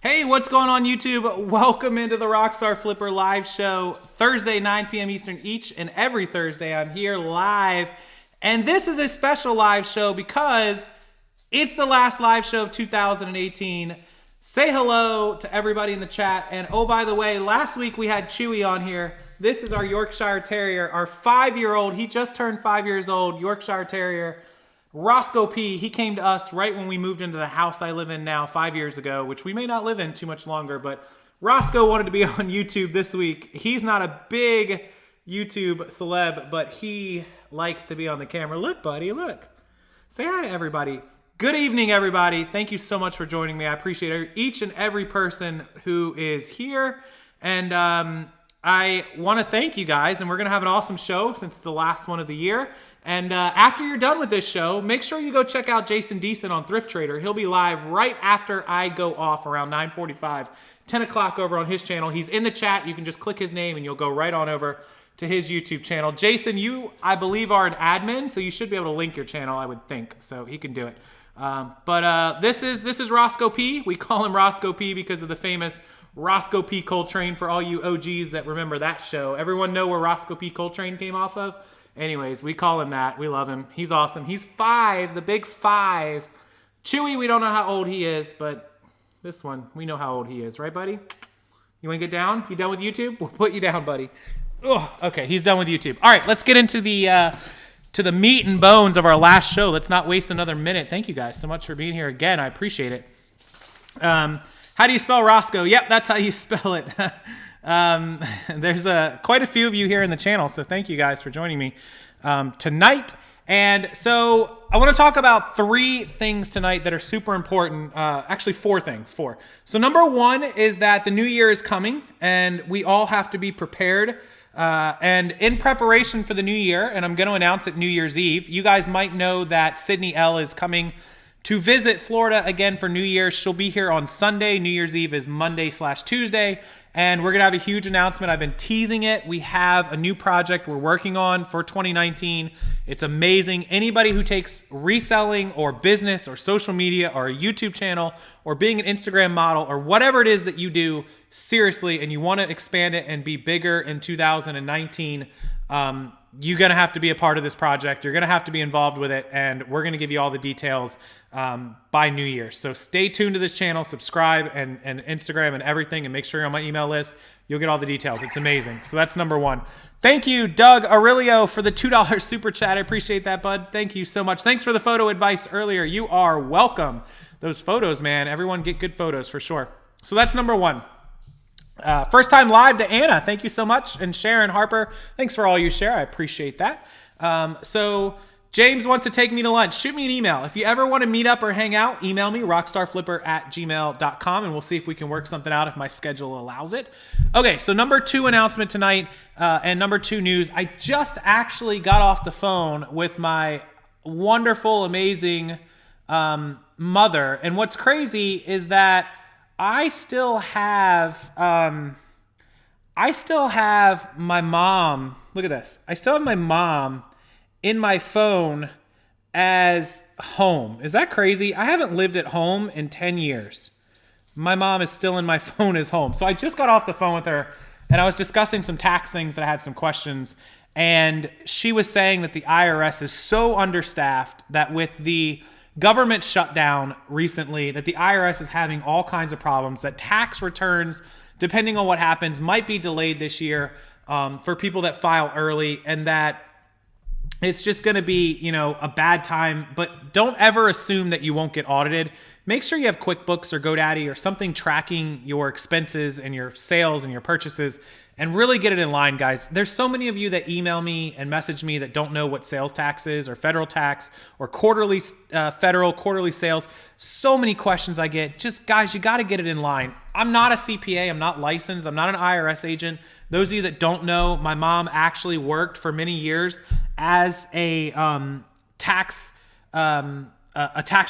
Hey, what's going on YouTube? Welcome into the Rockstarflipper live show. Thursday, 9 p.m. Eastern, each and every Thursday. I'm here live. And this is a special live show because it's the last live show of 2018. Say hello to everybody in the chat. And oh, by the way, last week we had Chewy on here. This is our Yorkshire Terrier, our 5-year-old. He just turned 5 years old, Yorkshire Terrier. Roscoe P, he came to us right when we moved into the house I live in now 5 years ago, which we may not live in too much longer, but Roscoe wanted to be on YouTube this week. He's not a big YouTube celeb, but he likes to be on the camera. Look, buddy, look. Say hi to everybody. Good evening, everybody. Thank you so much for joining me. I appreciate each and every person who is here. And I want to thank you guys, and we're going to have an awesome show since it's the last one of the year. And after you're done with this show, make sure you go check out Jason Decent on Thrift Trader. He'll be live right after I go off around 9:45, 10 o'clock over on his channel. He's in the chat. You can just click his name and you'll go right on over to his YouTube channel. Jason, you, I believe, are an admin, so you should be able to link your channel, I would think, so he can do it. But this is Roscoe P. We call him Roscoe P because of the famous Roscoe P. Coltrane for all you OGs that remember that show. Everyone know where Roscoe P. Coltrane came off of? Anyways, we call him that. We love him. He's awesome. He's 5, the big 5. Chewy, we don't know how old he is, but this one, we know how old he is. Right, buddy? You want to get down? You done with YouTube? We'll put you down, buddy. Ugh, okay, he's done with YouTube. All right, let's get into the meat and bones of our last show. Let's not waste another minute. Thank you guys so much for being here again. I appreciate it. How do you spell Roscoe? Yep, that's how you spell it. There's quite a few of you here in the channel, so thank you guys for joining me tonight. And so I want to talk about 3 things tonight that are super important. Actually, 4 things. 4. So number 1 is that the new year is coming, and we all have to be prepared. And in preparation for the new year, and I'm going to announce it New Year's Eve, you guys might know that Sydney L is coming to visit Florida again for New Year's. She'll be here on Sunday. New Year's Eve is Monday/Tuesday. And we're going to have a huge announcement. I've been teasing it. We have a new project we're working on for 2019. It's amazing. Anybody who takes reselling or business or social media or a YouTube channel or being an Instagram model or whatever it is that you do seriously and you want to expand it and be bigger in 2019, you're going to have to be a part of this project. You're going to have to be involved with it, and we're going to give you all the details by New Year. So stay tuned to this channel, subscribe, and Instagram and everything, and make sure you're on my email list. You'll get all the details. It's amazing. So that's number 1. Thank you, Doug Aurelio, for the $2 super chat. I appreciate that, bud. Thank you so much. Thanks for the photo advice earlier. You are welcome. Those photos, man. Everyone get good photos for sure. So that's number 1. First time live to Anna. Thank you so much. And Sharon Harper, thanks for all you share. I appreciate that. So James wants to take me to lunch. Shoot me an email. If you ever want to meet up or hang out, email me, rockstarflipper@gmail.com, and we'll see if we can work something out if my schedule allows it. Okay, so number 2 announcement tonight, and number 2 news. I just actually got off the phone with my wonderful, amazing mother. And what's crazy is that I still have my mom. Look at this. I still have my mom in my phone as home. Is that crazy? I haven't lived at home in 10 years. My mom is still in my phone as home. So I just got off the phone with her, and I was discussing some tax things that I had some questions. And she was saying that the IRS is so understaffed that with the government shutdown recently, that the IRS is having all kinds of problems, that tax returns, depending on what happens, might be delayed this year for people that file early, and that it's just going to be, a bad time. But don't ever assume that you won't get audited. Make sure you have QuickBooks or GoDaddy or something tracking your expenses and your sales and your purchases, and really get it in line, guys. There's so many of you that email me and message me that don't know what sales tax is or federal tax or quarterly quarterly sales. So many questions I get. Just, guys, you got to get it in line. I'm not a CPA. I'm not licensed. I'm not an IRS agent. Those of you that don't know, my mom actually worked for many years as a tax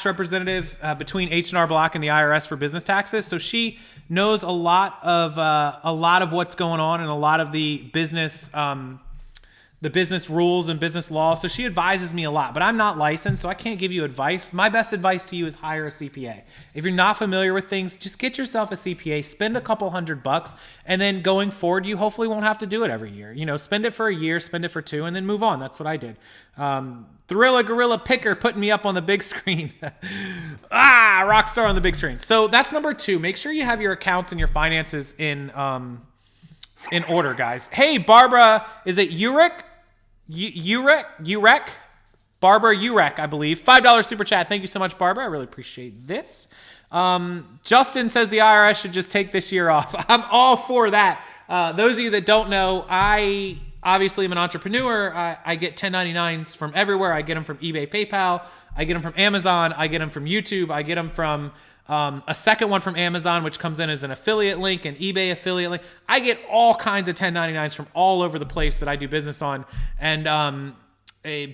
representative between H&R Block and the IRS for business taxes. So she knows a lot of what's going on and a lot of the business the business rules and business laws. So she advises me a lot, but I'm not licensed, so I can't give you advice. My best advice to you is hire a CPA. If you're not familiar with things, just get yourself a CPA, spend a couple $100, and then going forward, you hopefully won't have to do it every year. You know, spend it for a year, spend it for 2, and then move on. That's what I did. Thrilla Gorilla Picker putting me up on the big screen. Rockstar on the big screen. So that's number 2. Make sure you have your accounts and your finances in order, guys. Hey, Barbara, is it Urek? Urek? Barbara Urek, I believe. $5 super chat. Thank you so much, Barbara. I really appreciate this. Justin says the IRS should just take this year off. I'm all for that. Those of you that don't know, I obviously am an entrepreneur. I get 1099s from everywhere. I get them from eBay, PayPal. I get them from Amazon. I get them from YouTube. I get them from a second one from Amazon, which comes in as an affiliate link, an eBay affiliate link. I get all kinds of 1099s from all over the place that I do business on. And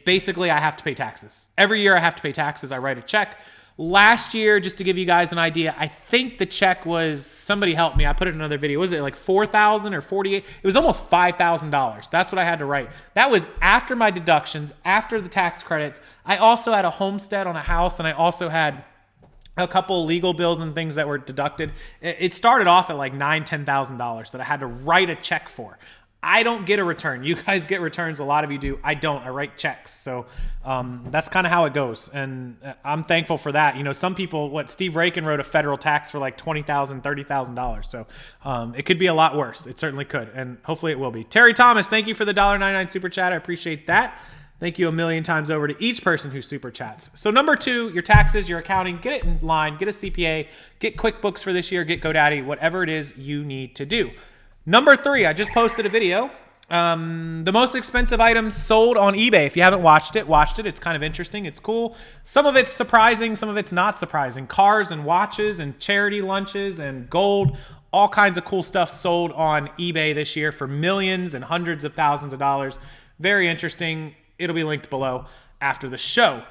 basically, I have to pay taxes. Every year I have to pay taxes. I write a check. Last year, just to give you guys an idea, I think the check was, somebody help me, I put it in another video. Was it like $4,000 or $48,000? It was almost $5,000. That's what I had to write. That was after my deductions, after the tax credits. I also had a homestead on a house, and I also had a couple legal bills and things that were deducted. It started off at like $9,000, $10,000 that I had to write a check for. I don't get a return. You guys get returns. A lot of you do. I don't. I write checks. So that's kind of how it goes. And I'm thankful for that. You know, some people, Steve Rakin wrote a federal tax for like $20,000, $30,000. So it could be a lot worse. It certainly could. And hopefully it will be. Terry Thomas, thank you for the $1.99 super chat. I appreciate that. Thank you a million times over to each person who super chats. So number 2, your taxes, your accounting, get it in line, get a CPA, get QuickBooks for this year, get GoDaddy, whatever it is you need to do. Number 3, I just posted a video. The most expensive items sold on eBay. If you haven't watched it. It's kind of interesting. It's cool. Some of it's surprising. Some of it's not surprising. Cars and watches and charity lunches and gold. All kinds of cool stuff sold on eBay this year for millions and hundreds of thousands of dollars. Very interesting. It'll be linked below after the show.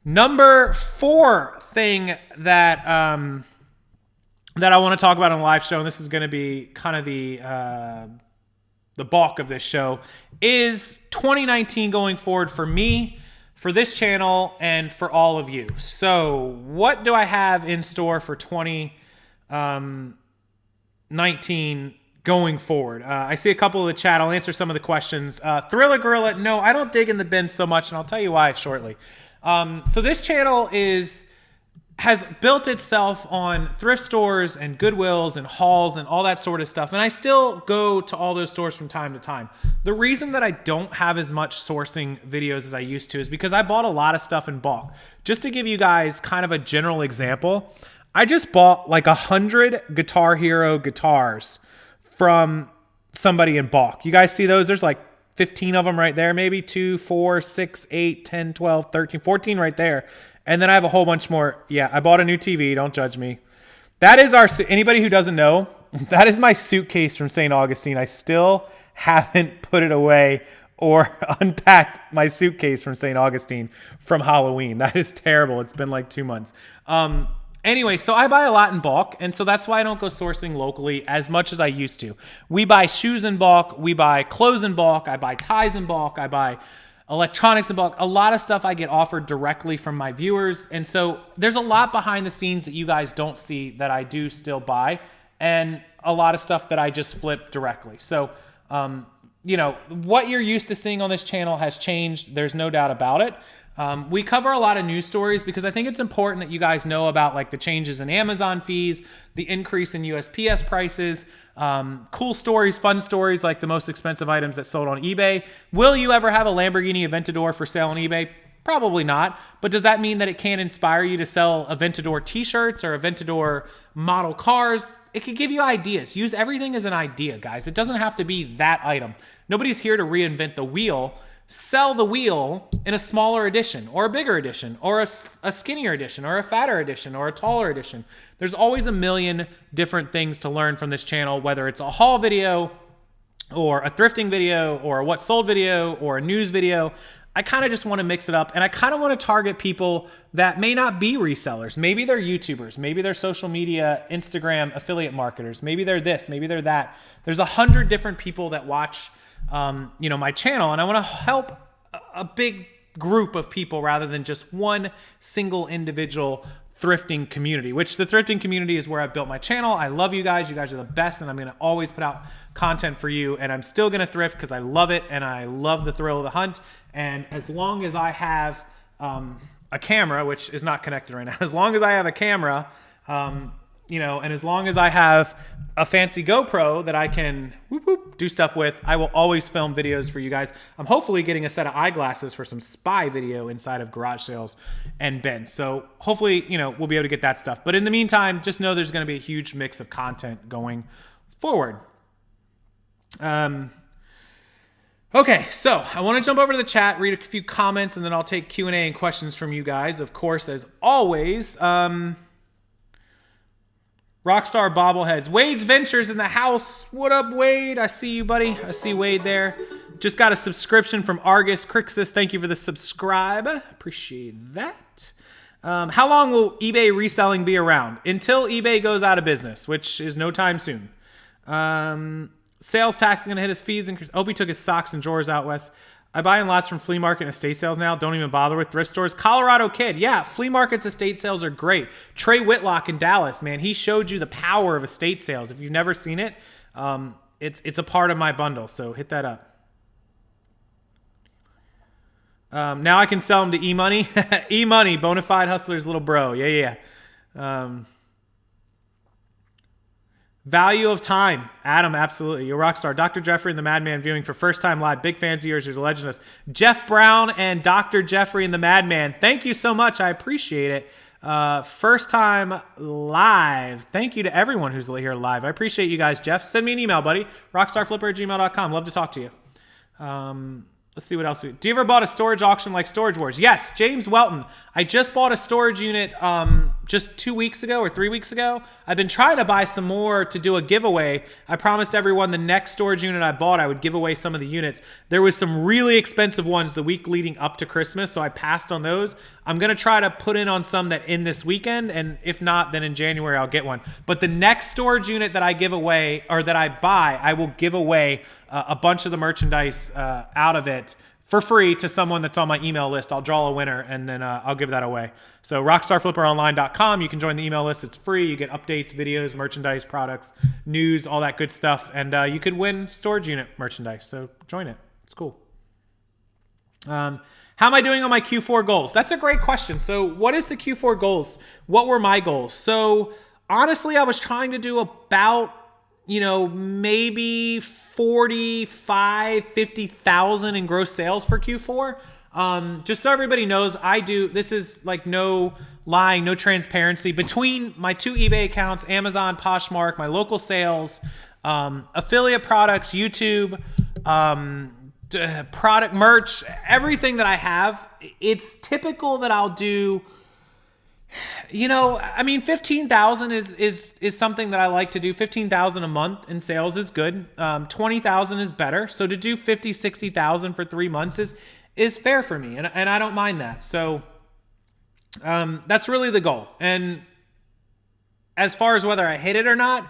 Number 4 thing that I want to talk about on the live show, and this is going to be kind of the bulk of this show, is 2019 going forward for me, for this channel, and for all of you. So what do I have in store for 2019 going forward? I see a couple of the chat. I'll answer some of the questions. Thriller Gorilla, no, I don't dig in the bin so much, and I'll tell you why shortly. So this channel has built itself on thrift stores and Goodwills and hauls and all that sort of stuff. And I still go to all those stores from time to time. The reason that I don't have as much sourcing videos as I used to is because I bought a lot of stuff in bulk. Just to give you guys kind of a general example, I just bought like 100 Guitar Hero guitars from somebody in bulk. You guys see those? There's like 15 of them right there, maybe 2, 4, 6, 8, 10, 12, 13, 14 right there. And then I have a whole bunch more. Yeah, I bought a new TV. Don't judge me. That is anybody who doesn't know, that is my suitcase from St. Augustine. I still haven't put it away or unpacked my suitcase from St. Augustine from Halloween. That is terrible. It's been like 2 months. Anyway, so I buy a lot in bulk, and so that's why I don't go sourcing locally as much as I used to. We buy shoes in bulk. We buy clothes in bulk. I buy ties in bulk. I buy electronics in bulk. A lot of stuff I get offered directly from my viewers. And so there's a lot behind the scenes that you guys don't see that I do still buy, and a lot of stuff that I just flip directly. So, you know, what you're used to seeing on this channel has changed. There's no doubt about it. We cover a lot of news stories because I think it's important that you guys know about like the changes in Amazon fees, the increase in USPS prices, cool stories, fun stories like the most expensive items that sold on eBay. Will you ever have a Lamborghini Aventador for sale on eBay? Probably not. But does that mean that it can't inspire you to sell Aventador t-shirts or Aventador model cars? It could give you ideas. Use everything as an idea, guys. It doesn't have to be that item. Nobody's here to reinvent the wheel. Sell the wheel in a smaller edition or a bigger edition or a skinnier edition or a fatter edition or a taller edition. There's always a million different things to learn from this channel, whether it's a haul video or a thrifting video or a what sold video or a news video. I kind of just want to mix it up, and I kind of want to target people that may not be resellers. Maybe they're YouTubers. Maybe they're social media, Instagram affiliate marketers. Maybe they're this, maybe they're that. There's 100 different people that watch my channel, and I want to help a big group of people rather than just one single individual thrifting community, which the thrifting community is where I built my channel. I love you guys. You guys are the best, and I'm going to always put out content for you, and I'm still going to thrift because I love it, and I love the thrill of the hunt. And as long as I have a camera, which is not connected right now, as long as I have a camera, and as long as I have a fancy GoPro that I can do stuff with, I will always film videos for you guys. I'm hopefully getting a set of eyeglasses for some spy video inside of garage sales and Ben. So hopefully, we'll be able to get that stuff. But in the meantime, just know there's going to be a huge mix of content going forward. Okay, so I want to jump over to the chat, read a few comments, and then I'll take Q&A and questions from you guys. Of course, as always, Rockstar Bobbleheads. Wade's Ventures in the house. What up, Wade? I see you, buddy. I see Wade there. Just got a subscription from Argus Crixus. Thank you for the subscribe. Appreciate that. How long will eBay reselling be around? Until eBay goes out of business, which is no time soon. Sales tax is going to hit his fees. Opie took his socks and drawers out west. I buy in lots from flea market and estate sales now. Don't even bother with thrift stores. Colorado Kid. Yeah, flea markets, estate sales are great. Trey Whitlock in Dallas, man, he showed you the power of estate sales. If you've never seen it, it's a part of my bundle, so hit that up. Now I can sell them to E-Money. E-Money, bona fide hustler's little bro. Yeah. Value of time. Adam, absolutely. You're a rock star. Dr. Jeffrey and the Madman viewing for first time live. Big fans of yours. You're the legend of us. Jeff Brown and Dr. Jeffrey and the Madman. Thank you so much. I appreciate it. First time live. Thank you to everyone who's here live. I appreciate you guys, Jeff. Send me an email, buddy. Rockstarflipper@gmail.com. Love to talk to you. Let's see what else. Do you ever bought a storage auction like Storage Wars? Yes, James Welton. I just bought a storage unit just 2 weeks ago or 3 weeks ago. I've been trying to buy some more to do a giveaway. I promised everyone the next storage unit I bought, I would give away some of the units. There was some really expensive ones the week leading up to Christmas, so I passed on those. I'm going to try to put in on some that in this weekend, and if not, then in January I'll get one. But the next storage unit that I give away, or that I buy, I will give away a bunch of the merchandise out of it for free to someone that's on my email list. I'll draw a winner, and then I'll give that away. So rockstarflipperonline.com, you can join the email list. It's free. You get updates, videos, merchandise, products, news, all that good stuff. And you could win storage unit merchandise. So join it. It's cool. How am I doing on my Q4 goals? That's a great question. So what is the Q4 goals? What were my goals? So honestly, I was trying to do about, maybe 45, 50,000 in gross sales for Q4. Just so everybody knows, this is like no lying, no transparency. Between my 2 eBay accounts, Amazon, Poshmark, my local sales, affiliate products, YouTube, product merch, everything that I have, it's typical that I'll do, 15,000 is something that I like to do. 15,000 a month in sales is good. 20,000 is better. So to do 50, 60,000 for 3 months is fair for me. And I don't mind that. So that's really the goal. And as far as whether I hit it or not,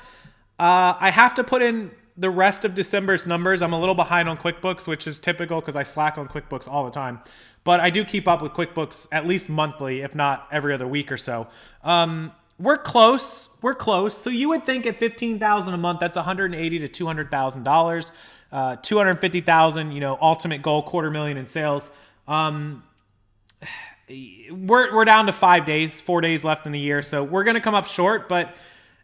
I have to put in the rest of December's numbers. I'm a little behind on QuickBooks, which is typical because I slack on QuickBooks all the time. But I do keep up with QuickBooks at least monthly, if not every other week or so. We're close. So you would think at $15,000 a month, that's $180,000 to $200,000. $250,000, ultimate goal, $250,000 in sales. We're down to 4 days left in the year. So we're going to come up short, but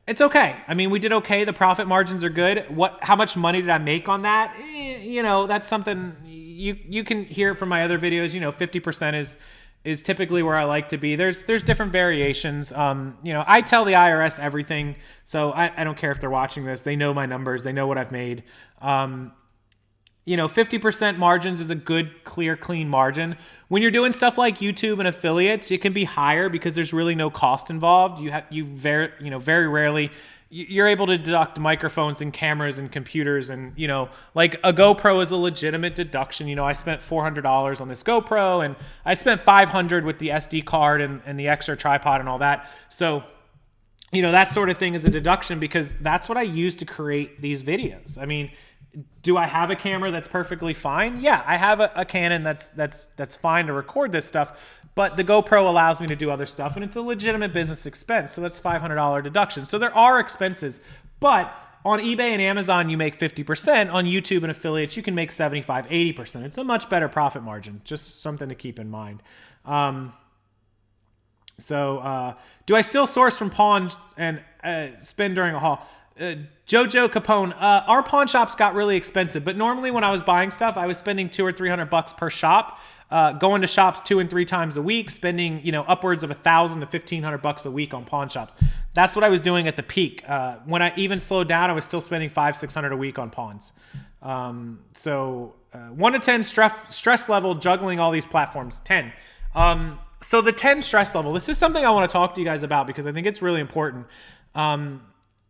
it's okay. I mean, we did okay. The profit margins are good. How much money did I make on that? That's something you can hear from my other videos. 50% is typically where I like to be. There's different variations. I tell the IRS everything, so I don't care if they're watching this. They know my numbers. They know what I've made. 50% margins is a good, clear, clean margin. When you're doing stuff like YouTube and affiliates, it can be higher because there's really no cost involved. Very rarely you're able to deduct microphones and cameras and computers, and like a GoPro is a legitimate deduction. I spent $400 on this GoPro, and I spent $500 with the SD card and the extra tripod and all that. So that sort of thing is a deduction because that's what I use to create these videos. I mean, Do I have a camera that's perfectly fine? Yeah, I have a Canon that's fine to record this stuff, but the GoPro allows me to do other stuff, and it's a legitimate business expense, so that's $500 deduction. So there are expenses, but on eBay and Amazon, you make 50%. On YouTube and affiliates, you can make 75, 80%. It's a much better profit margin, just something to keep in mind. Do I still source from pawns and spend during a haul? Jojo Capone, our pawn shops got really expensive, but normally when I was buying stuff, I was spending $200 or $300 per shop, going to shops 2 and 3 times a week, spending, upwards of $1,000 to $1,500 a week on pawn shops. That's what I was doing at the peak. When I even slowed down, I was still spending $500-$600 a week on pawns. 1 to 10 stress level, juggling all these platforms, 10. So the 10 stress level, this is something I want to talk to you guys about because I think it's really important.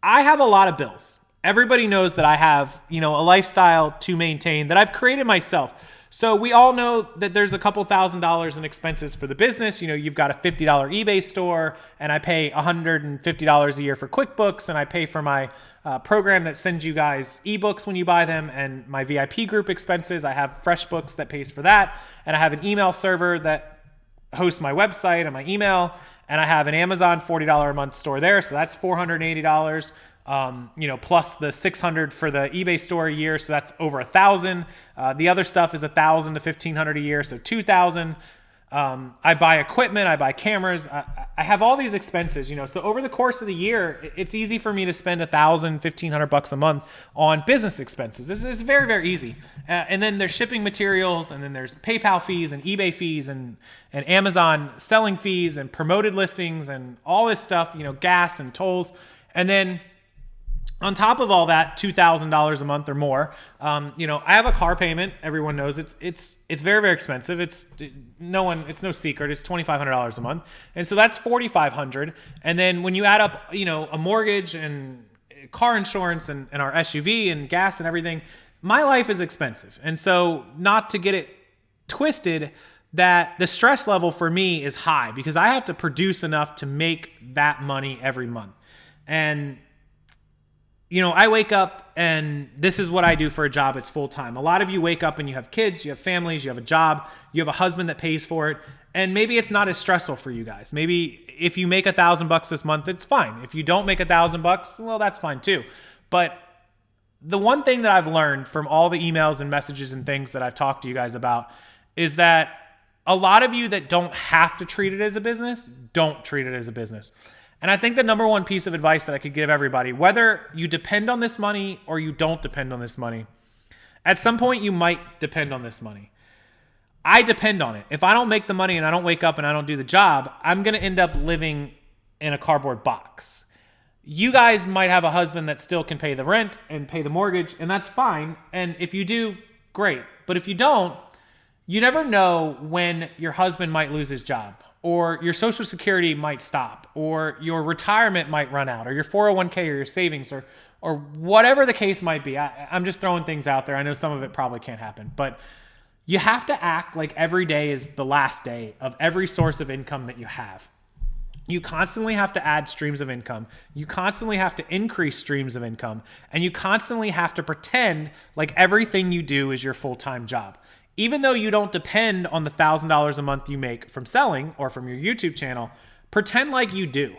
I have a lot of bills. Everybody knows that I have, a lifestyle to maintain that I've created myself. So we all know that there's a couple $1,000s in expenses for the business. You've got a $50 eBay store, and I pay $150 a year for QuickBooks, and I pay for my program that sends you guys ebooks when you buy them, and my VIP group expenses. I have FreshBooks that pays for that, and I have an email server that hosts my website and my email, and I have an Amazon $40 a month store there, so that's $480. Plus the $600 for the eBay store a year, so that's over $1,000. The other stuff is $1,000 to $1,500 a year, so $2,000. I buy equipment, I buy cameras, I have all these expenses, So over the course of the year, it's easy for me to spend $1,000, $1,500 a month on business expenses. It's very, very easy. And then there's shipping materials, and then there's PayPal fees and eBay fees and Amazon selling fees and promoted listings and all this stuff, gas and tolls. And then on top of all that, $2,000 a month or more. I have a car payment. Everyone knows it's very, very expensive. It's no secret. It's $2,500 a month, and so that's $4,500. And then when you add up, a mortgage and car insurance and our SUV and gas and everything, my life is expensive. And so, not to get it twisted, that the stress level for me is high because I have to produce enough to make that money every month. And I wake up and this is what I do for a job. It's full time. A lot of you wake up and you have kids, you have families, you have a job, you have a husband that pays for it. And maybe it's not as stressful for you guys. Maybe if you make $1,000 this month, it's fine. If you don't make $1,000, well, that's fine too. But the one thing that I've learned from all the emails and messages and things that I've talked to you guys about is that a lot of you that don't have to treat it as a business, don't treat it as a business. And I think the number one piece of advice that I could give everybody, whether you depend on this money or you don't depend on this money, at some point you might depend on this money. I depend on it. If I don't make the money and I don't wake up and I don't do the job, I'm going to end up living in a cardboard box. You guys might have a husband that still can pay the rent and pay the mortgage, and that's fine. And if you do, great. But if you don't, you never know when your husband might lose his job, or your Social Security might stop, or your retirement might run out, or your 401k or your savings, or whatever the case might be. I'm just throwing things out there. I know some of it probably can't happen, but you have to act like every day is the last day of every source of income that you have. You constantly have to add streams of income. You constantly have to increase streams of income, and you constantly have to pretend like everything you do is your full-time job. Even though you don't depend on the $1,000 a month you make from selling or from your YouTube channel, pretend like you do.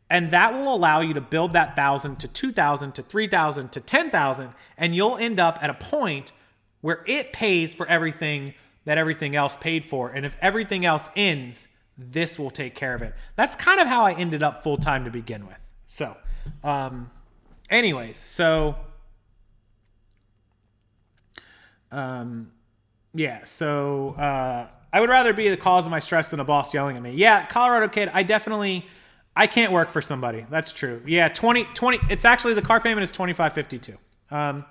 And that will allow you to build that $1,000 to $2,000 to $3,000 to $10,000, and you'll end up at a point where it pays for everything that everything else paid for. And if everything else ends, this will take care of it. That's kind of how I ended up full-time to begin with. So, I would rather be the cause of my stress than a boss yelling at me. Yeah, Colorado kid, I can't work for somebody. That's true. Yeah, 20, it's actually, the car payment is $25.52.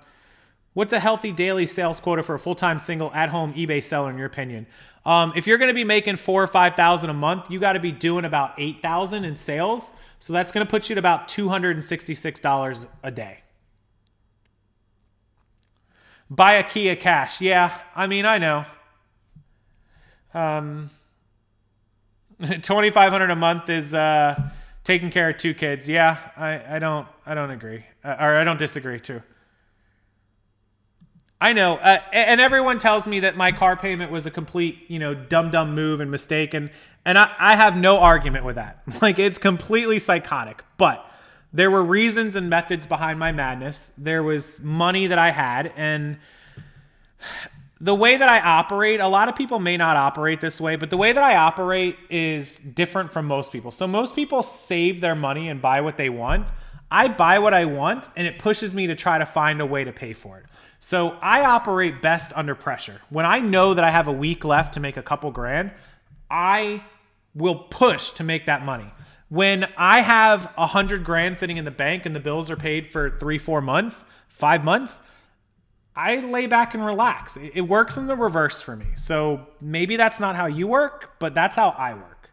What's a healthy daily sales quota for a full-time single at-home eBay seller in your opinion? If you're going to be making $4,000 or $5,000 a month, you got to be doing about $8,000 in sales. So that's going to put you at about $266 a day. Buy a Kia cash. Yeah, I mean, I know. $2,500 a month is taking care of 2 kids. Yeah, I don't agree, or I don't disagree too. I know. And everyone tells me that my car payment was a complete, dumb move and mistake. And I have no argument with that. Like, it's completely psychotic. But there were reasons and methods behind my madness. There was money that I had. And the way that I operate, a lot of people may not operate this way, but the way that I operate is different from most people. So most people save their money and buy what they want. I buy what I want, and it pushes me to try to find a way to pay for it. So I operate best under pressure. When I know that I have a week left to make a couple grand, I will push to make that money. When I have 100 grand sitting in the bank and the bills are paid for 3-4 months, 5 months, I lay back and relax. It works in the reverse for me. So maybe that's not how you work, but that's how I work.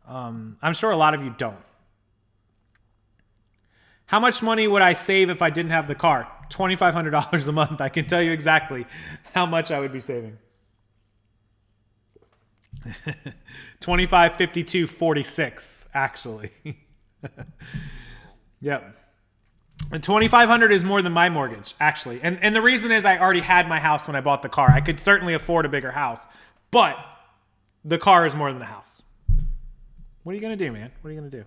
I'm sure a lot of you don't. How much money would I save if I didn't have the car? $2,500 a month. I can tell you exactly how much I would be saving. 25, 52, 46, actually. Yep. And $2,500 is more than my mortgage, actually. And the reason is I already had my house when I bought the car. I could certainly afford a bigger house, but the car is more than the house. What are you going to do, man? What are you going to do?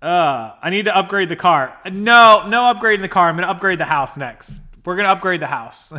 I need to upgrade the car. No upgrading the car. I'm going to upgrade the house next. We're going to upgrade the house.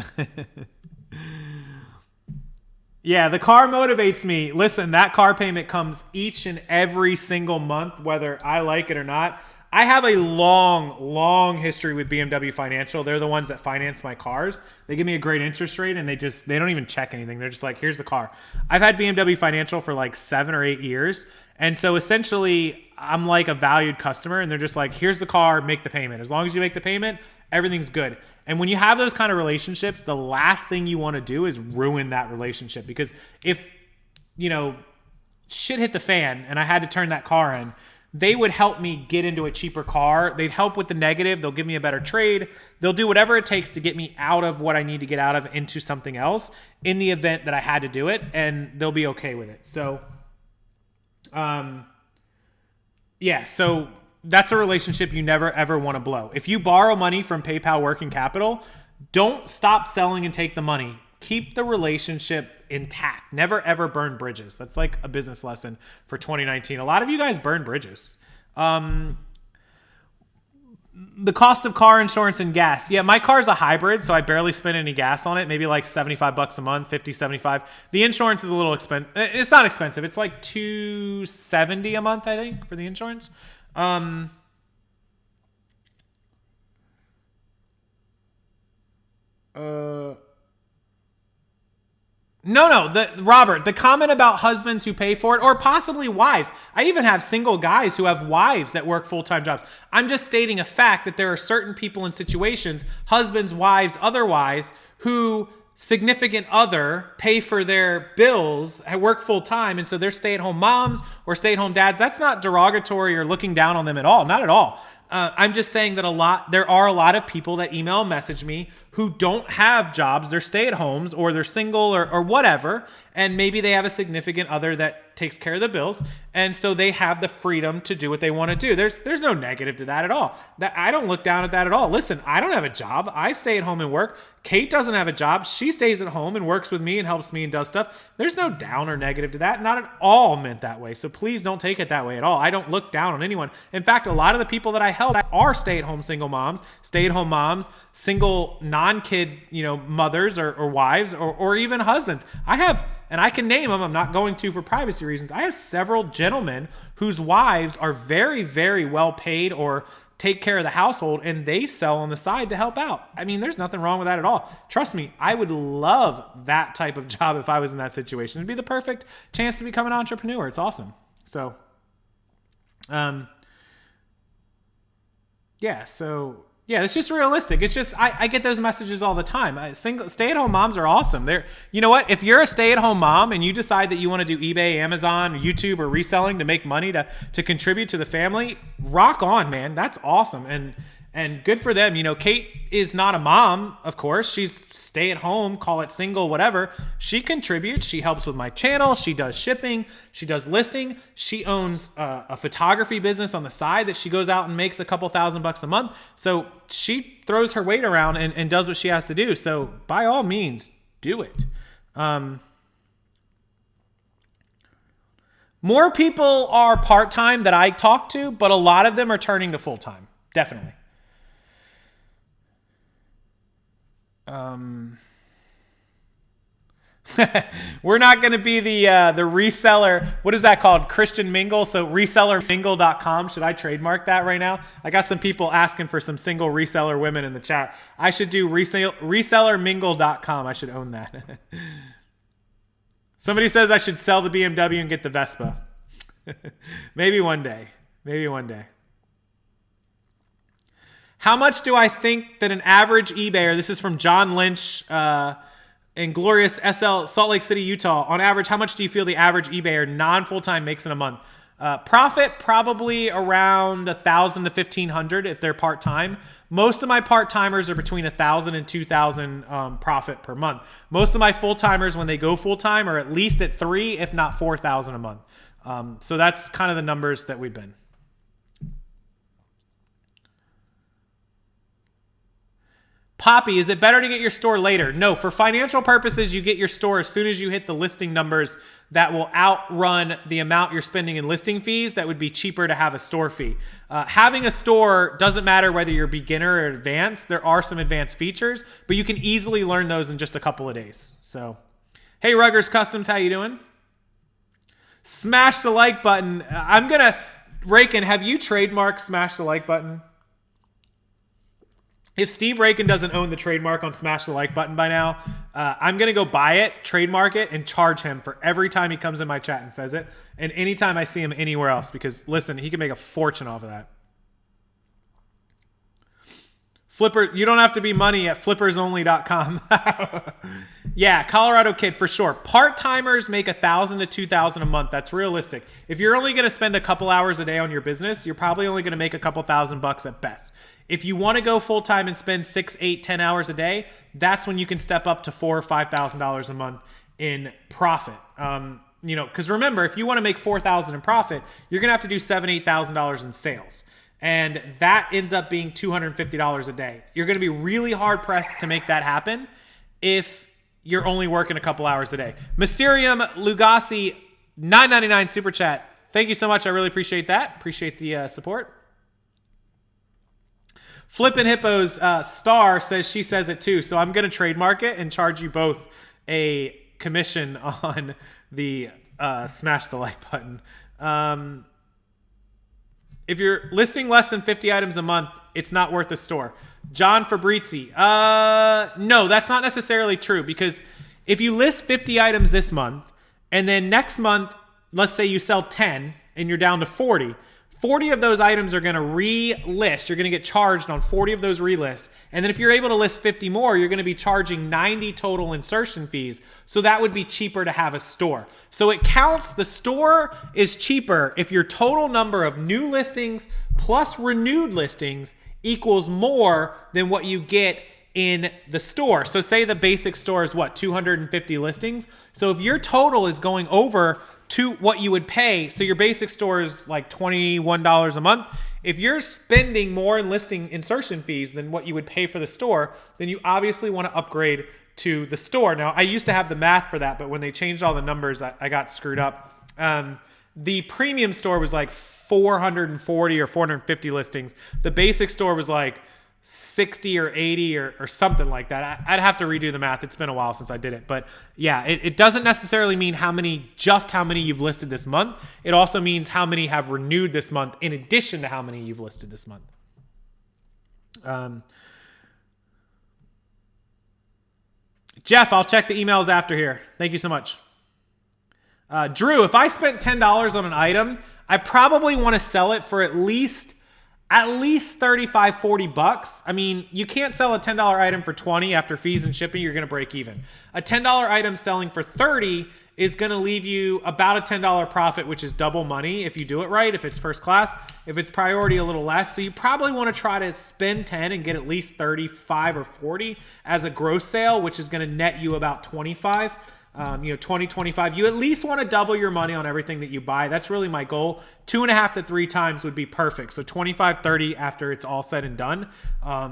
Yeah, the car motivates me. Listen, that car payment comes each and every single month, whether I like it or not. I have a long history with BMW Financial. They're the ones that finance my cars. They give me a great interest rate, and they don't even check anything. They're just like, here's the car. I've had BMW Financial for like 7 or 8 years. And so essentially, I'm like a valued customer, and they're just like, here's the car, make the payment. As long as you make the payment, everything's good. And when you have those kind of relationships, the last thing you want to do is ruin that relationship. Because if, shit hit the fan and I had to turn that car in, they would help me get into a cheaper car. They'd help with the negative. They'll give me a better trade. They'll do whatever it takes to get me out of what I need to get out of into something else in the event that I had to do it, and they'll be okay with it. So, so that's a relationship you never, ever want to blow. If you borrow money from PayPal Working Capital, don't stop selling and take the money. Keep the relationship intact. Never, ever burn bridges. That's like a business lesson for 2019. A lot of you guys burn bridges. The cost of car insurance and gas. Yeah, my car's a hybrid, so I barely spend any gas on it. Maybe like $75 a month, $50, $75. The insurance is a little expensive. It's not expensive. It's like $270 a month, I think, for the insurance. Robert, the comment about husbands who pay for it, or possibly wives. I even have single guys who have wives that work full-time jobs. I'm just stating a fact that there are certain people in situations, husbands, wives, otherwise, who significant other pay for their bills, work full-time, and so they're stay-at-home moms or stay-at-home dads. That's not derogatory or looking down on them at all. Not at all. I'm just saying that there are a lot of people that email and message me who don't have jobs. They're stay-at-homes, or they're single, or whatever, and maybe they have a significant other that takes care of the bills, and so they have the freedom to do what they want to do. There's no negative to that at all. I don't look down at that at all. Listen, I don't have a job. I stay at home and work. Kate doesn't have a job. She stays at home and works with me and helps me and does stuff. There's no down or negative to that. Not at all meant that way. So please don't take it that way at all. I don't look down on anyone. In fact, a lot of the people that I help are stay-at-home single moms, stay-at-home moms, single non-kid, mothers or wives or even husbands. I have, and I can name them, I'm not going to for privacy reasons. I have several gentlemen whose wives are very, very well paid or take care of the household, and they sell on the side to help out. I mean, there's nothing wrong with that at all. Trust me, I would love that type of job if I was in that situation. It'd be the perfect chance to become an entrepreneur. It's awesome. So, it's just realistic. It's just, I get those messages all the time. Stay-at-home moms are awesome. You know what? If you're a stay-at-home mom and you decide that you want to do eBay, Amazon, YouTube, or reselling to make money to contribute to the family, rock on, man. That's awesome. And good for them. You know, Kate is not a mom, of course. She's stay at home, call it single, whatever. She contributes. She helps with my channel. She does shipping. She does listing. She owns a photography business on the side that she goes out and makes a couple $1,000 a month. So she throws her weight around and does what she has to do. So by all means, do it. More people are part-time that I talk to, but a lot of them are turning to full-time. Definitely. We're not going to be the reseller. What is that called? Christian Mingle. So resellermingle.com. Should I trademark that right now? I got some people asking for some single reseller women in the chat. I should do resellermingle.com. I should own that. Somebody says I should sell the BMW and get the Vespa. Maybe one day. Maybe one day. How much do I think that an average eBayer, this is from John Lynch in glorious SL, Salt Lake City, Utah. On average, how much do you feel the average eBayer non-full-time makes in a month? Profit, probably around $1,000 to $1,500 if they're part-time. Most of my part-timers are between $1,000 and $2,000 profit per month. Most of my full-timers, when they go full-time, are at least at $3,000, if not $4,000 a month. So that's kind of the numbers that we've been. Poppy, is it better to get your store later? No, for financial purposes, you get your store as soon as you hit the listing numbers that will outrun the amount you're spending in listing fees. That would be cheaper to have a store fee. Having a store doesn't matter whether you're beginner or advanced. There are some advanced features, but you can easily learn those in just a couple of days. So, hey, Ruggers Customs, how you doing? Smash the like button. I'm going to, Rakin, have you trademarked smash the like button? If Steve Rakin doesn't own the trademark on smash the like button by now, I'm going to go buy it, trademark it, and charge him for every time he comes in my chat and says it, and anytime I see him anywhere else, because, listen, he can make a fortune off of that. Flipper, you don't have to be money at flippersonly.com. Yeah, Colorado Kid, for sure. Part-timers make $1,000 to $2,000 a month. That's realistic. If you're only going to spend a couple hours a day on your business, you're probably only going to make a couple $1,000 at best. If you want to go full-time and spend 6, 8, 10 hours a day, that's when you can step up to $4,000 or $5,000 a month in profit. You know, because remember, if you want to make $4,000 in profit, you're going to have to do $7,000, $8,000 in sales. And that ends up being $250 a day. You're going to be really hard-pressed to make that happen if you're only working a couple hours a day. Mysterium Lugassi, $9.99 super chat. Thank you so much. I really appreciate that. Appreciate the support. Flippin' Hippos Star says she says it too. So I'm going to trademark it and charge you both a commission on the smash the like button. If you're listing less than 50 items a month, it's not worth a store. John Fabrizi. No, that's not necessarily true, because if you list 50 items this month and then next month, let's say you sell 10 and you're down to 40 of those items are going to relist. You're going to get charged on 40 of those relists. And then if you're able to list 50 more, you're going to be charging 90 total insertion fees. So that would be cheaper to have a store. So it counts. The store is cheaper if your total number of new listings plus renewed listings equals more than what you get in the store. So say the basic store is what, 250 listings. So if your total is going over to what you would pay, so your basic store is like $21 a month. If you're spending more in listing insertion fees than what you would pay for the store, then you obviously want to upgrade to the store. Now, I used to have the math for that, but when they changed all the numbers, I got screwed up. The premium store was like 440 or 450 listings. The basic store was like 60 or 80 or something like that. I'd have to redo the math. It's been a while since I did it. But yeah, it doesn't necessarily mean how many you've listed this month. It also means how many have renewed this month in addition to how many you've listed this month. Jeff, I'll check the emails after here. Thank you so much. Drew, if I spent $10 on an item, I probably want to sell it for at least $35-40. I mean, you can't sell a $10 item for $20 after fees and shipping. You're going to break even. A $10 item selling for $30 is going to leave you about a $10 profit, which is double money if you do it right, if it's first class. If it's priority, a little less. So you probably want to try to spend 10 and get at least 35 or 40 as a gross sale, which is going to net you about 25. 20, 25. You at least want to double your money on everything that you buy. That's really my goal. 2.5 to 3 times would be perfect. So 25, 30 after it's all said and done.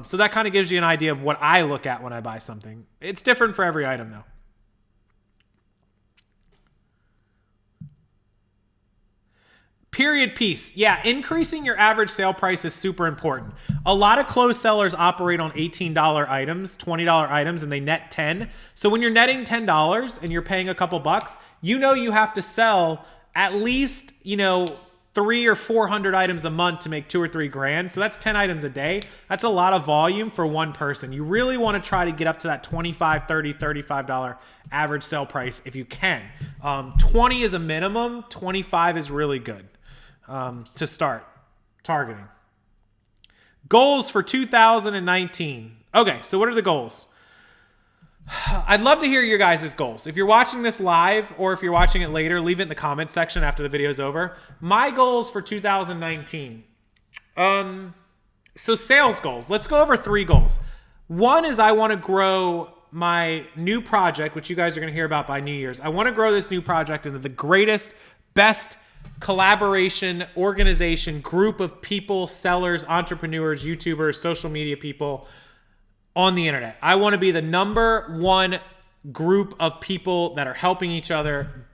So that kind of gives you an idea of what I look at when I buy something. It's different for every item though. Period piece. Yeah, increasing your average sale price is super important. A lot of clothes sellers operate on $18 items, $20 items, and they net 10. So when you're netting $10 and you're paying a couple bucks, you have to sell at least, 300 or 400 items a month to make 2 or 3 grand. So that's 10 items a day. That's a lot of volume for one person. You really want to try to get up to that $25, $30, $35 average sale price if you can. 20 is a minimum. 25 is really good. To start targeting. Goals for 2019. Okay, so what are the goals? I'd love to hear your guys' goals. If you're watching this live or if you're watching it later, leave it in the comments section after the video's over. My goals for 2019. So sales goals. Let's go over 3 goals. One is I want to grow my new project, which you guys are going to hear about by New Year's. I want to grow this new project into the greatest, best collaboration, organization, group of people, sellers, entrepreneurs, YouTubers, social media people on the internet. I want to be the number one group of people that are helping each other,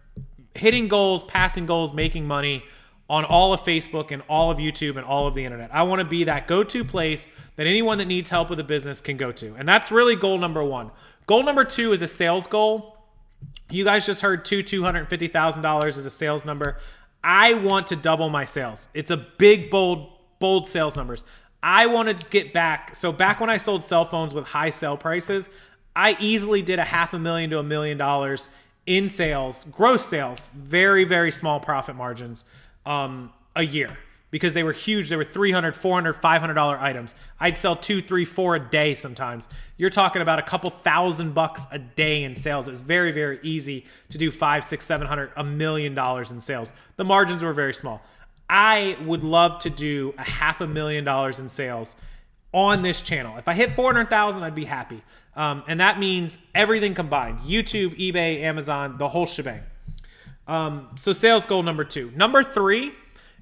hitting goals, passing goals, making money on all of Facebook and all of YouTube and all of the internet. I want to be that go-to place that anyone that needs help with a business can go to. And that's really goal number 1. Goal number 2 is a sales goal. You guys just heard $250,000 as a sales number. I want to double my sales. It's a big, bold sales numbers. I want to get back. So back when I sold cell phones with high sale prices, I easily did $500,000 to $1 million in sales, gross sales, very, very small profit margins a year because they were huge. They were $300, $400, $500 items. I'd sell 2, 3, 4 a day sometimes. You're talking about a couple $1,000 a day in sales. It was very, very easy to do 5, 6, 700, $1 million in sales. The margins were very small. I would love to do $500,000 in sales on this channel. If I hit 400,000, I'd be happy. And that means everything combined: YouTube, eBay, Amazon, the whole shebang. So sales goal number 2. Number 3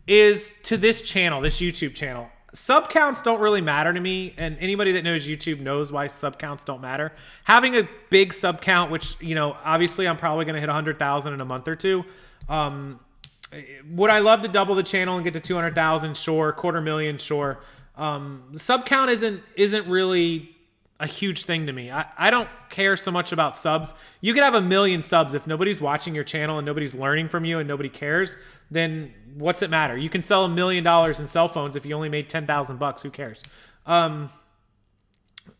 is to this channel, this YouTube channel. Sub counts don't really matter to me, and anybody that knows YouTube knows why sub counts don't matter. Having a big sub count, which, obviously I'm probably going to hit 100,000 in a month or two. Would I love to double the channel and get to 200,000? Sure. 250,000? Sure. The sub count isn't really a huge thing to me. I don't care so much about subs. You could have 1 million subs. If nobody's watching your channel and nobody's learning from you and nobody cares, then what's it matter? You can sell $1 million in cell phones if you only made $10,000. Who cares?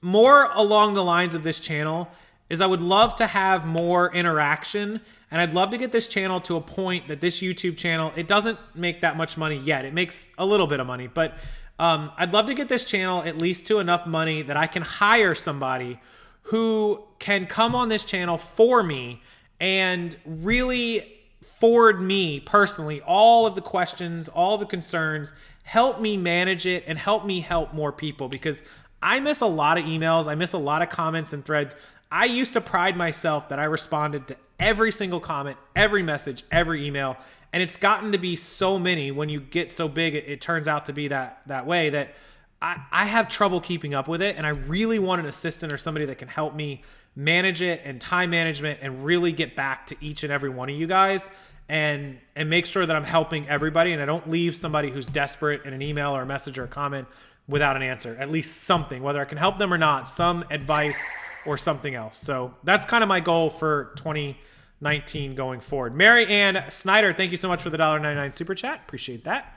More along the lines of this channel is I would love to have more interaction, and I'd love to get this channel to a point that this YouTube channel, it doesn't make that much money yet. It makes a little bit of money, but I'd love to get this channel at least to enough money that I can hire somebody who can come on this channel for me and really forward me personally all of the questions, all the concerns, help me manage it, and help me help more people, because I miss a lot of emails. I miss a lot of comments and threads. I used to pride myself that I responded to every single comment, every message, every email. And it's gotten to be so many. When you get so big, it turns out to be that way that I have trouble keeping up with it. And I really want an assistant or somebody that can help me manage it and time management and really get back to each and every one of you guys and make sure that I'm helping everybody and I don't leave somebody who's desperate in an email or a message or a comment without an answer. At least something, whether I can help them or not, some advice or something else. So that's kind of my goal for 2019 going forward. Mary Ann Snyder, thank you so much for the $1.99 super chat. Appreciate that.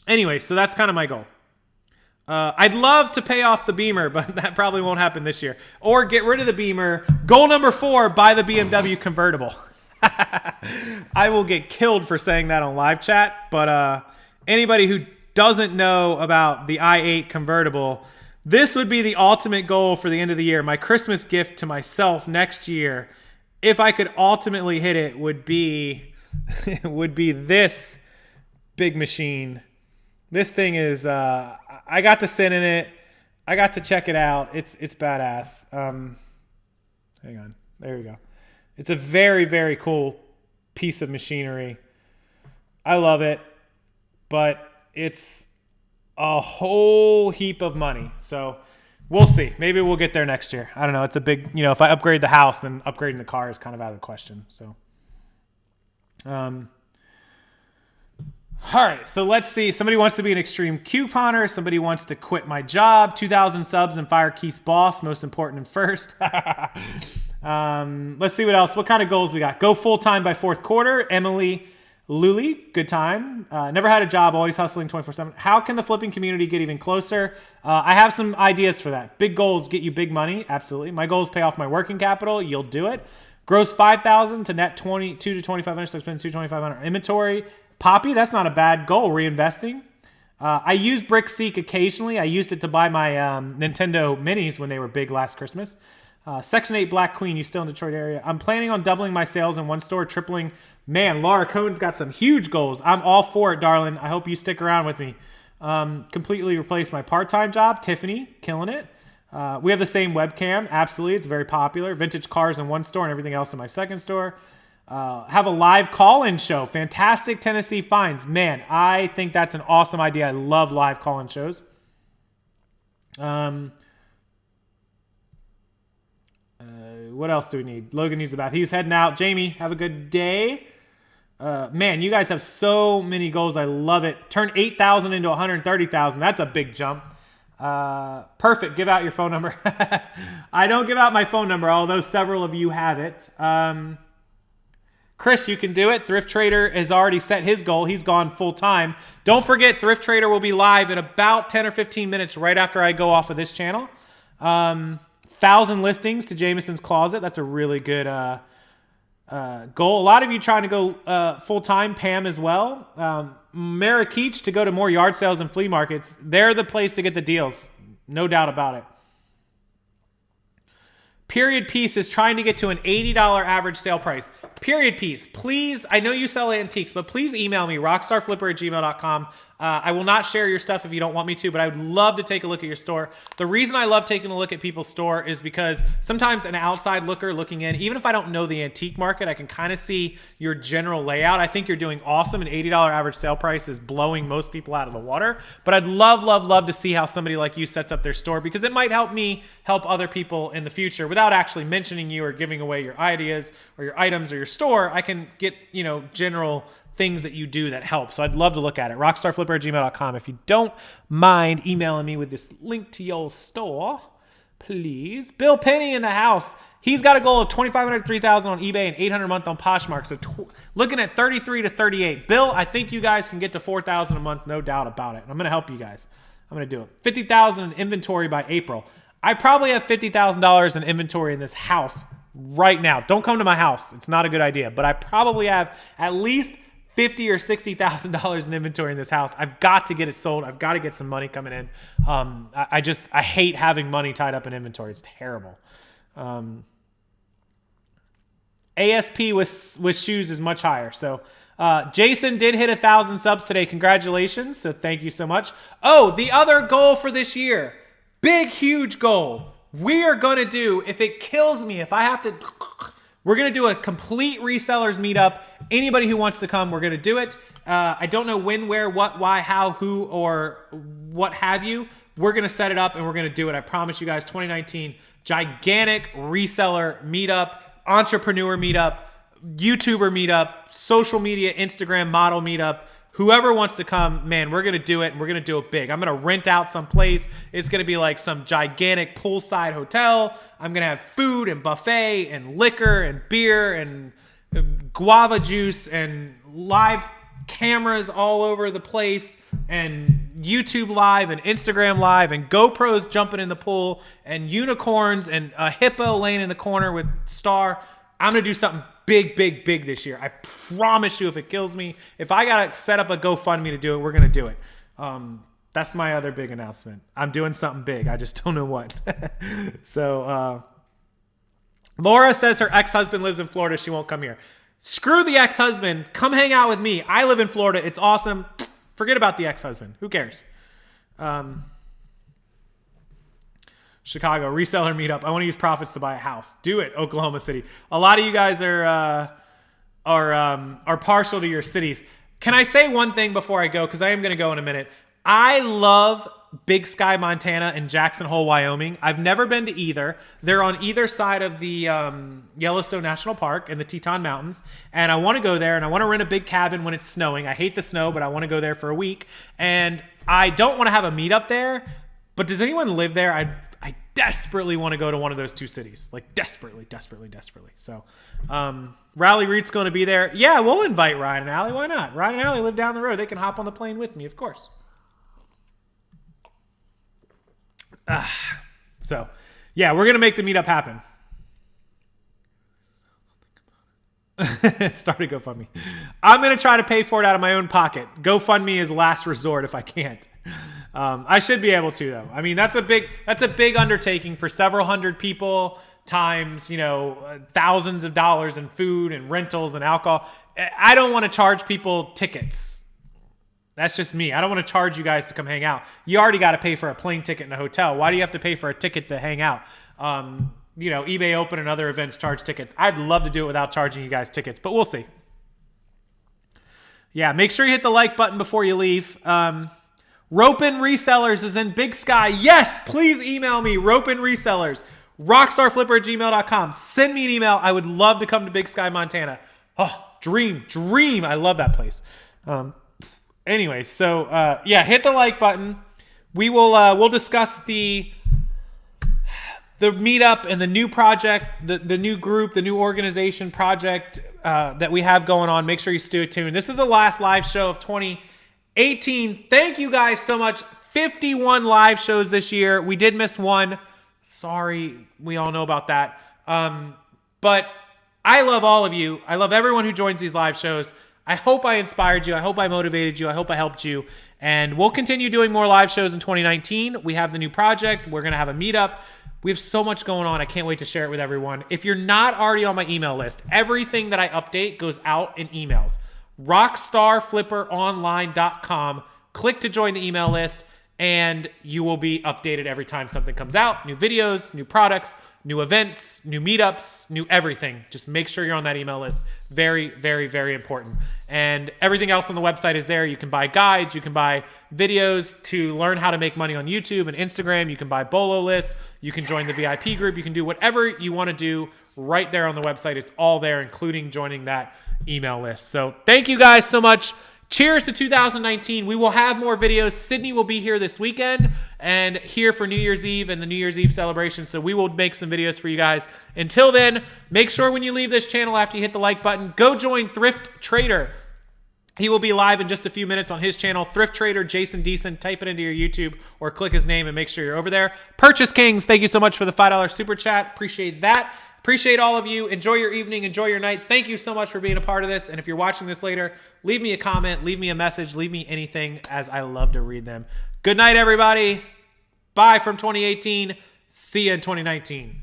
Anyway, so that's kind of my goal. I'd love to pay off the Beamer, but that probably won't happen this year. Or get rid of the Beamer. Goal number 4, buy the BMW convertible. I will get killed for saying that on live chat, but anybody who doesn't know about the i8 convertible, this would be the ultimate goal for the end of the year. My Christmas gift to myself next year if I could ultimately hit it, would be would be this big machine. This thing is I got to sit in it. I got to check it out. It's badass. Hang on. There we go. It's a very, very cool piece of machinery. I love it, but it's a whole heap of money. So we'll see. Maybe we'll get there next year. I don't know. It's a big, if I upgrade the house, then upgrading the car is kind of out of the question. So, all right. So let's see. Somebody wants to be an extreme couponer. Somebody wants to quit my job. 2,000 subs and fire Keith's boss. Most important and first. Let's see what else. What kind of goals we got? Go full time by fourth quarter. Emily Luli, good time. Never had a job, always hustling 24/7. How can the flipping community get even closer? I have some ideas for that. Big goals get you big money. Absolutely. My goals pay off my working capital. You'll do it. Gross 5,000 to net 22 to 2,500. So spend 2,500 inventory. Poppy, that's not a bad goal. Reinvesting. I use BrickSeek occasionally. I used it to buy my Nintendo Minis when they were big last Christmas. Section 8 Black Queen, you still in Detroit area. I'm planning on doubling my sales in one store, tripling. Man, Laura Cohen's got some huge goals. I'm all for it, darling. I hope you stick around with me. Completely replace my part-time job. Tiffany, killing it. We have the same webcam. Absolutely. It's very popular. Vintage cars in one store and everything else in my second store. Have a live call-in show. Fantastic Tennessee finds. Man, I think that's an awesome idea. I love live call-in shows. What else do we need? Logan needs a bath. He's heading out. Jamie, have a good day. Man, you guys have so many goals. I love it. Turn 8,000 into 130,000. That's a big jump. Perfect. Give out your phone number. I don't give out my phone number, although several of you have it. Chris, you can do it. Thrift Trader has already set his goal. He's gone full time. Don't forget, Thrift Trader will be live in about 10 or 15 minutes right after I go off of this channel. 1,000 listings to Jameson's Closet. That's a really good goal. A lot of you trying to go full-time, Pam as well. Marrakech to go to more yard sales and flea markets. They're the place to get the deals. No doubt about it. Period Piece is trying to get to an $80 average sale price. Period Piece, please, I know you sell antiques, but please email me, rockstarflipper@gmail.com. I will not share your stuff if you don't want me to, but I would love to take a look at your store. The reason I love taking a look at people's store is because sometimes an outside looker looking in, even if I don't know the antique market, I can kind of see your general layout. I think you're doing awesome. An $80 average sale price is blowing most people out of the water. But I'd love, love, love to see how somebody like you sets up their store, because it might help me help other people in the future without actually mentioning you or giving away your ideas or your items or your store. I can get, general things that you do that help. So I'd love to look at it. Rockstarflipper@gmail.com. If you don't mind emailing me with this link to your store, please. Bill Penny in the house. He's got a goal of 2,500 to 3,000 on eBay and 800 a month on Poshmark. So looking at 33 to 38. Bill, I think you guys can get to 4,000 a month, no doubt about it. And I'm going to help you guys. I'm going to do it. 50,000 in inventory by April. I probably have $50,000 in inventory in this house right now. Don't come to my house. It's not a good idea. But I probably have at least $50,000 or $60,000 in inventory in this house. I've got to get it sold. I've got to get some money coming in. I hate having money tied up in inventory. It's terrible. ASP with shoes is much higher. So Jason did hit 1,000 subs today. Congratulations. So thank you so much. Oh, the other goal for this year. Big, huge goal. We are going to do, if it kills me, if I have to... We're going to do a complete resellers meetup. Anybody who wants to come, we're going to do it. I don't know when, where, what, why, how, who, or what have you. We're going to set it up and we're going to do it. I promise you guys, 2019, gigantic reseller meetup, entrepreneur meetup, YouTuber meetup, social media, Instagram model meetup. Whoever wants to come, man, we're going to do it, and we're going to do it big. I'm going to rent out some place. It's going to be like some gigantic poolside hotel. I'm going to have food and buffet and liquor and beer and guava juice and live cameras all over the place and YouTube live and Instagram live and GoPros jumping in the pool and unicorns and a hippo laying in the corner with Star. I'm going to do something big, big, big this year. I promise you, if it kills me, if I got to set up a GoFundMe to do it, we're going to do it. That's my other big announcement. I'm doing something big. I just don't know what. So Laura says her ex-husband lives in Florida. She won't come here. Screw the ex-husband. Come hang out with me. I live in Florida. It's awesome. Forget about the ex-husband. Who cares? Chicago, reseller meetup. I want to use profits to buy a house. Do it, Oklahoma City. A lot of you guys are partial to your cities. Can I say one thing before I go? Because I am going to go in a minute. I love Big Sky, Montana, and Jackson Hole, Wyoming. I've never been to either. They're on either side of the Yellowstone National Park and the Teton Mountains. And I want to go there, and I want to rent a big cabin when it's snowing. I hate the snow, but I want to go there for a week. And I don't want to have a meetup there, but does anyone live there? I desperately want to go to one of those two cities. Like desperately. So Riley Reed's going to be there. Yeah, we'll invite Ryan and Allie. Why not? Ryan and Allie live down the road. They can hop on the plane with me, of course. So, yeah, we're going to make the meetup happen. Start a GoFundMe. I'm going to try to pay for it out of my own pocket. GoFundMe is last resort if I can't. I should be able to, though. I mean, that's a big undertaking for several hundred people times, thousands of dollars in food and rentals and alcohol. I don't want to charge people tickets. That's just me. I don't want to charge you guys to come hang out. You already got to pay for a plane ticket and a hotel. Why do you have to pay for a ticket to hang out? eBay Open and other events charge tickets. I'd love to do it without charging you guys tickets, but we'll see. Yeah, make sure you hit the like button before you leave. Rope and Resellers is in Big Sky. Yes, please email me, Rope and Resellers, rockstarflipper@gmail.com. Send me an email. I would love to come to Big Sky, Montana. Oh, dream. I love that place. Anyway, so yeah, hit the like button. We will we'll discuss the meetup and the new project, the new group, the new organization project that we have going on. Make sure you stay tuned. This is the last live show of 2018. Thank you guys so much. 51 live shows this year. We did miss one. Sorry, we all know about that. But I love all of you. I love everyone who joins these live shows. I hope I inspired you. I hope I motivated you. I hope I helped you. And we'll continue doing more live shows in 2019. We have the new project. We're going to have a meetup. We have so much going on. I can't wait to share it with everyone. If you're not already on my email list, everything that I update goes out in emails. Rockstarflipperonline.com. Click to join the email list, and you will be updated every time something comes out. New videos, new products, new events, new meetups, new everything. Just make sure you're on that email list. Very, very, very important. And everything else on the website is there. You can buy guides. You can buy videos to learn how to make money on YouTube and Instagram. You can buy Bolo Lists. You can join the VIP group. You can do whatever you want to do right there on the website. It's all there, including joining that email list. So thank you guys so much. Cheers to 2019. We will have more videos. Sydney will be here this weekend and here for New Year's Eve and the New Year's Eve celebration. So we will make some videos for you guys. Until then, make sure when you leave this channel after you hit the like button, go join Thrift Trader. He will be live in just a few minutes on his channel, Thrift Trader Jason Deason. Type it into your YouTube or click his name and make sure you're over there. Purchase Kings, thank you so much for the $5 super chat. Appreciate that. Appreciate all of you. Enjoy your evening. Enjoy your night. Thank you so much for being a part of this. And if you're watching this later, leave me a comment, leave me a message, leave me anything, as I love to read them. Good night, everybody. Bye from 2018. See you in 2019.